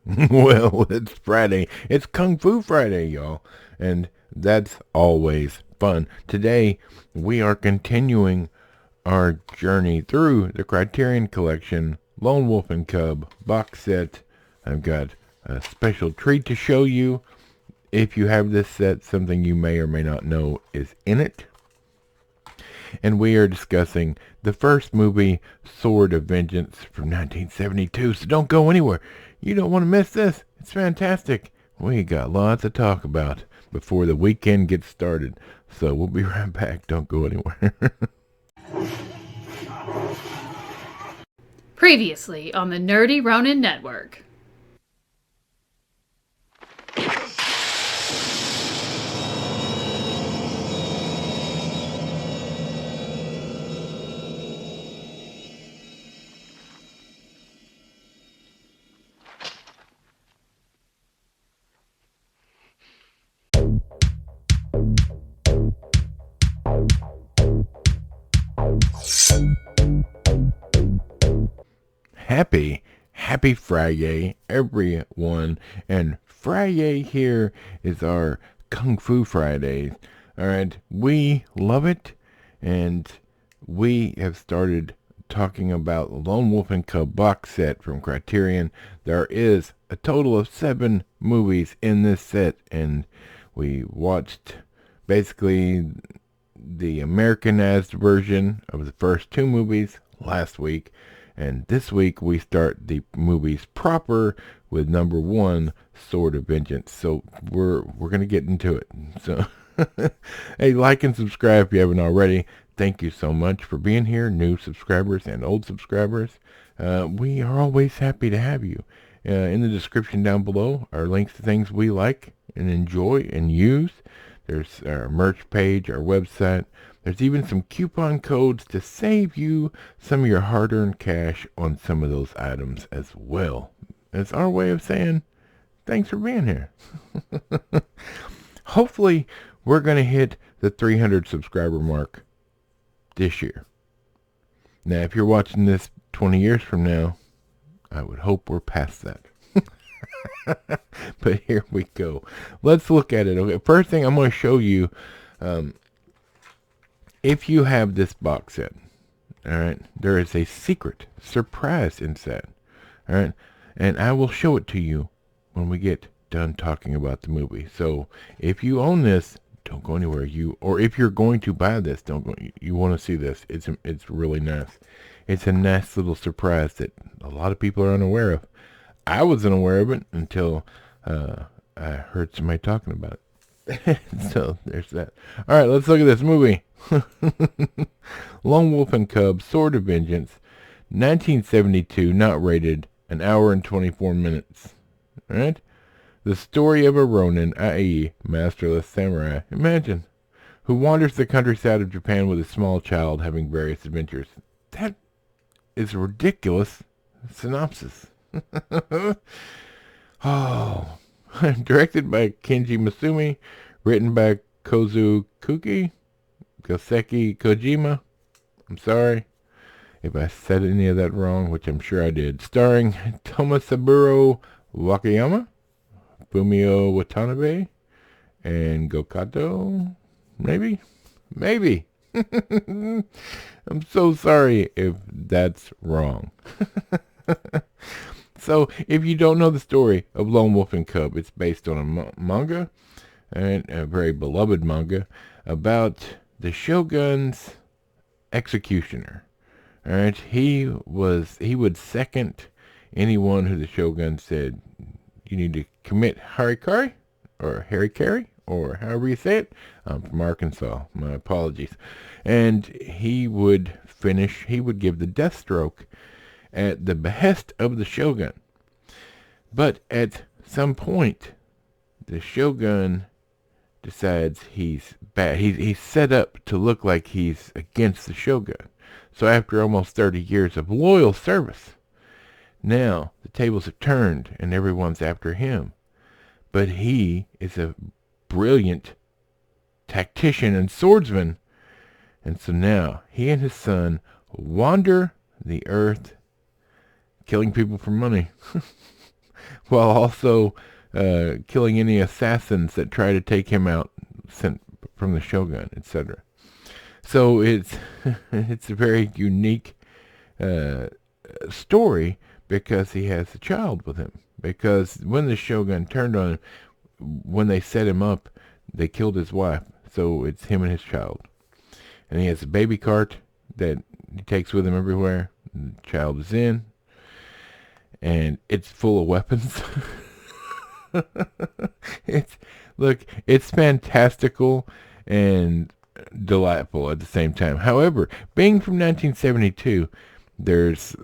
Well, it's Friday. It's Kung Fu Friday, y'all. And that's always fun. Today, we are continuing our journey through the Criterion Collection, Lone Wolf and Cub box set. I've got a special treat to show you. If you have this set, something you may or may not know is in it. And we are discussing the first movie, Sword of Vengeance, from 1972. So don't go anywhere. You don't want to miss this. It's fantastic. We got lots to talk about before the weekend gets started. So we'll be right back. Don't go anywhere. Previously on the Nerdy Ronin Network. Happy Fri-Yay, everyone. And Fri-Yay here is our Kung Fu Fridays. Alright, we love it, and we have started talking about Lone Wolf and Cub box set from Criterion. There is a total of 7 movies in this set, and we watched basically the Americanized version of the first 2 movies last week. And this week we start the movies proper with number 1, Sword of Vengeance. So we're gonna get into it. So hey, like and subscribe if you haven't already. Thank you so much for being here, new subscribers and old subscribers. We are always happy to have you. In the description down below are links to things we like and enjoy and use. There's our merch page, our website. There's even some coupon codes to save you some of your hard-earned cash on some of those items as well. It's our way of saying thanks for being here. Hopefully, we're going to hit the 300 subscriber mark this year. Now, if you're watching this 20 years from now, I would hope we're past that. But here we go. Let's look at it. Okay, first thing I'm going to show you, if you have this box set, all right, there is a secret surprise inside, all right, and I will show it to you when we get done talking about the movie. So if you own this, don't go anywhere. Or if you're going to buy this, don't go. You want to see this. It's really nice. It's a nice little surprise that a lot of people are unaware of. I wasn't aware of it until I heard somebody talking about it. So there's that. All right, let's look at this movie. Lone Wolf and Cub, Sword of Vengeance, 1972, not rated, an hour and 24 minutes. All right? The story of a Ronin, i.e. masterless samurai, imagine, who wanders the countryside of Japan with a small child having various adventures. That is a ridiculous synopsis. Oh, directed by Kenji Masumi, written by Kozu Kuki, Koseki Kojima. I'm sorry if I said any of that wrong, which I'm sure I did. Starring Tomasaburo Wakayama, Fumio Watanabe, and Gokato. Maybe. I'm so sorry if that's wrong. So, if you don't know the story of Lone Wolf and Cub, it's based on a manga, and a very beloved manga, about the Shogun's executioner. Alright, he would second anyone who the Shogun said, you need to commit harikari, or harikari, or however you say it. I'm from Arkansas, my apologies. And he would give the death stroke at the behest of the Shogun. But at some point, the Shogun decides he's bad. He's set up to look like he's against the Shogun. So after almost 30 years of loyal service, now the tables have turned and everyone's after him. But he is a brilliant tactician and swordsman. And so now he and his son wander the earth killing people for money. while also killing any assassins that try to take him out, sent from the Shogun, etc. So it's it's a very unique uh, story because he has a child with him. Because when the Shogun turned on him, when they set him up, they killed his wife. So it's him and his child. And he has a baby cart that he takes with him everywhere. The child is in. And it's full of weapons. It's fantastical and delightful at the same time. However, being from 1972, there's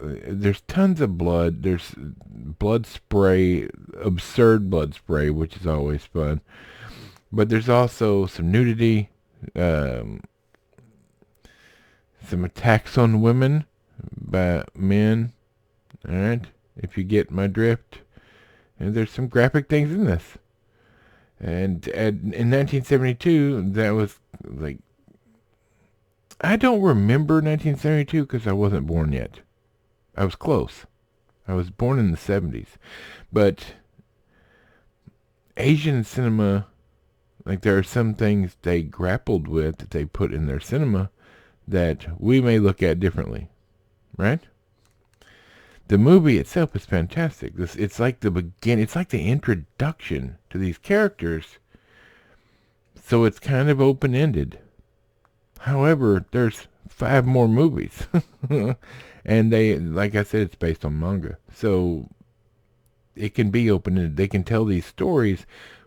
tons of blood. There's blood spray, absurd blood spray, which is always fun. But there's also some nudity, um, some attacks on women by men. All right, if you get my drift. And there's some graphic things in this. And in 1972, that was like, I don't remember 1972 because I wasn't born yet. I was close. I was born in the 70s. But Asian cinema, like there are some things they grappled with that they put in their cinema that we may look at differently. Right? The movie itself is fantastic. It's like the beginning. It's like the introduction to these characters. So it's kind of open-ended. However, there's 5 more movies. And they, like I said, it's based on manga. So it can be open-ended. They can tell these stories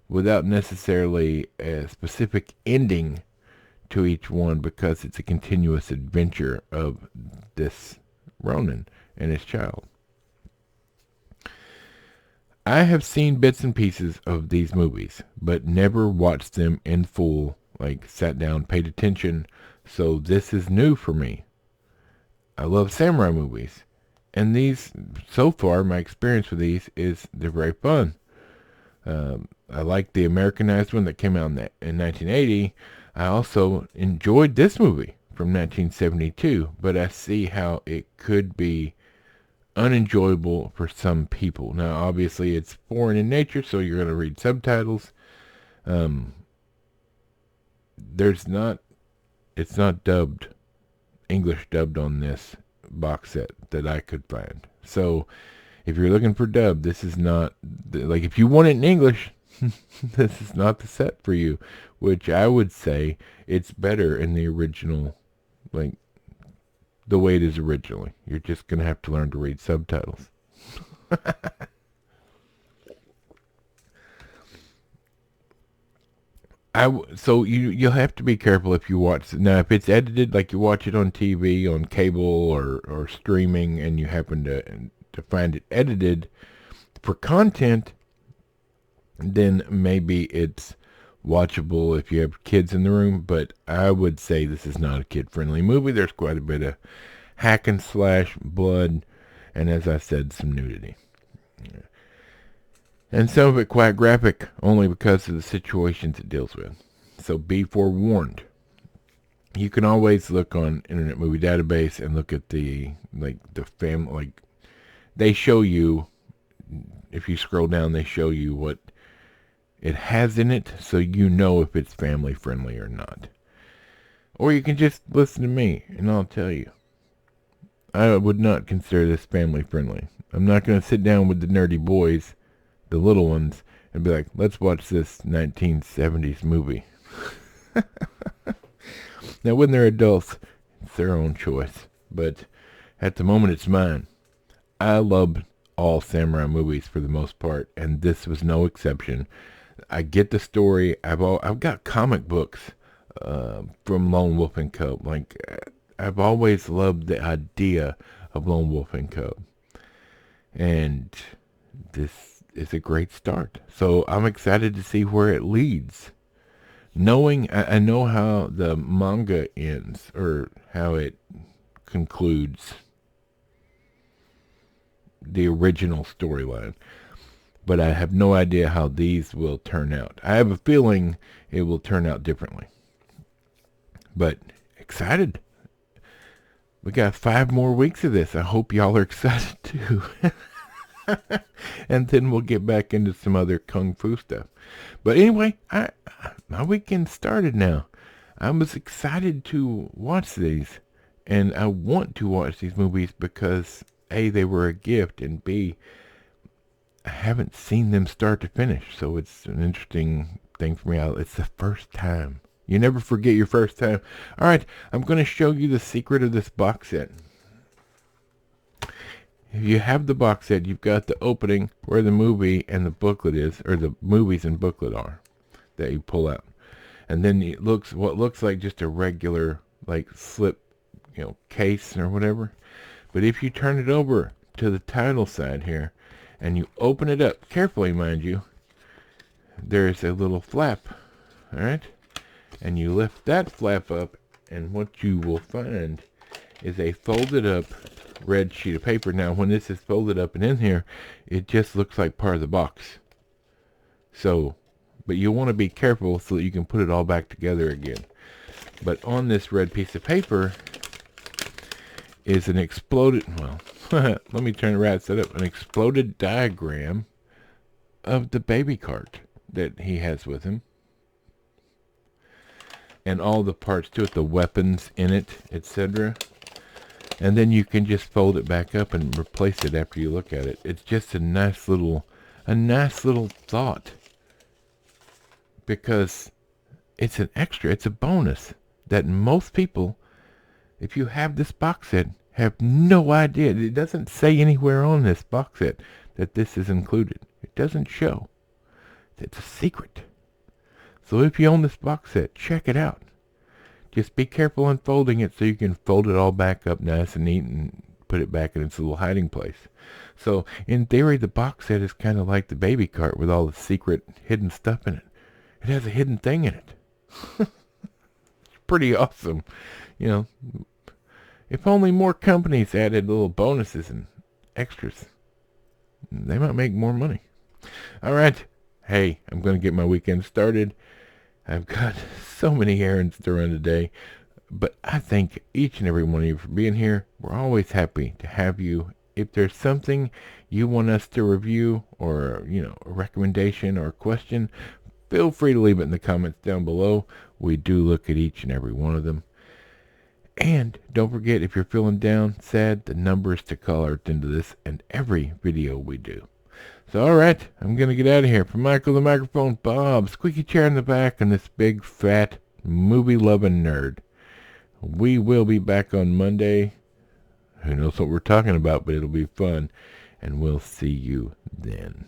without necessarily a specific ending to each one because it's a continuous adventure of this Ronin and his child. I have seen bits and pieces of these movies, but never watched them in full, like sat down, paid attention, so this is new for me. I love samurai movies, and these, so far, my experience with these is they're very fun. I like the Americanized one that came out in 1980. I also enjoyed this movie from 1972, but I see how it could be unenjoyable for some people. Now, obviously, it's foreign in nature, so you're going to read subtitles. Um, it's not dubbed, English dubbed on this box set that I could find. So, if you're looking for dub, this is not, like, if you want it in English, this is not the set for you, which I would say it's better in the original, like, the way it is originally. You're just going to have to learn to read subtitles. So you'll have to be careful if you watch. Now, if it's edited, like you watch it on TV, on cable, or streaming, and you happen to find it edited for content, then maybe it's watchable if you have kids in the room, but I would say this is not a kid-friendly movie. There's quite a bit of hack and slash, blood, and as I said, some nudity. And some of it quite graphic, only because of the situations it deals with. So be forewarned. You can always look on Internet Movie Database and look at the family, they show you, if you scroll down, they show you what it has in it, so you know if it's family friendly or not. Or you can just listen to me, and I'll tell you. I would not consider this family friendly. I'm not going to sit down with the nerdy boys, the little ones, and be like, let's watch this 1970s movie. Now, when they're adults, it's their own choice. But at the moment, it's mine. I love all samurai movies for the most part, and this was no exception. I get the story. I've got comic books from Lone Wolf and Cub. Like, I've always loved the idea of Lone Wolf and Cub, and this is a great start. So I'm excited to see where it leads. Knowing I know how the manga ends, or how it concludes the original storyline, but I have no idea how these will turn out. I have a feeling it will turn out differently. But excited. We got 5 more weeks of this. I hope y'all are excited too. And then we'll get back into some other kung fu stuff. But anyway, my weekend started now. I was excited to watch these, and I want to watch these movies because A, they were a gift, and B, I haven't seen them start to finish, so it's an interesting thing for me. It's the first time. You never forget your first time. All right, I'm going to show you the secret of this box set. If you have the box set, you've got the opening where the movie and the booklet is, or the movies and booklet are, that you pull out. And then it looks what looks like just a regular, like, slip, case or whatever. But if you turn it over to the title side here, and you open it up, carefully mind you, there's a little flap, alright? And you lift that flap up, and what you will find is a folded up red sheet of paper. Now, when this is folded up and in here, it just looks like part of the box. So, but you want to be careful so that you can put it all back together again. But on this red piece of paper is an exploded, well, let me turn the right side up, an exploded diagram of the baby cart that he has with him. And all the parts to it, the weapons in it, etc. And then you can just fold it back up and replace it after you look at it. It's just a nice little thought. Because it's an extra, it's a bonus that most people, if you have this box set, have no idea. It doesn't say anywhere on this box set that this is included. It doesn't show. It's a secret. So if you own this box set, check it out. Just be careful unfolding it so you can fold it all back up nice and neat and put it back in its little hiding place. So in theory, the box set is kind of like the baby cart with all the secret hidden stuff in it. It has a hidden thing in it. It's pretty awesome. If only more companies added little bonuses and extras, they might make more money. All right. Hey, I'm going to get my weekend started. I've got so many errands to run today, but I thank each and every one of you for being here. We're always happy to have you. If there's something you want us to review, or, a recommendation or a question, feel free to leave it in the comments down below. We do look at each and every one of them. And don't forget, if you're feeling down, sad, the number is to call our into this and every video we do. So, alright, I'm going to get out of here. From Michael the Microphone, Bob, squeaky chair in the back, and this big, fat, movie-loving nerd. We will be back on Monday. Who knows what we're talking about, but it'll be fun. And we'll see you then.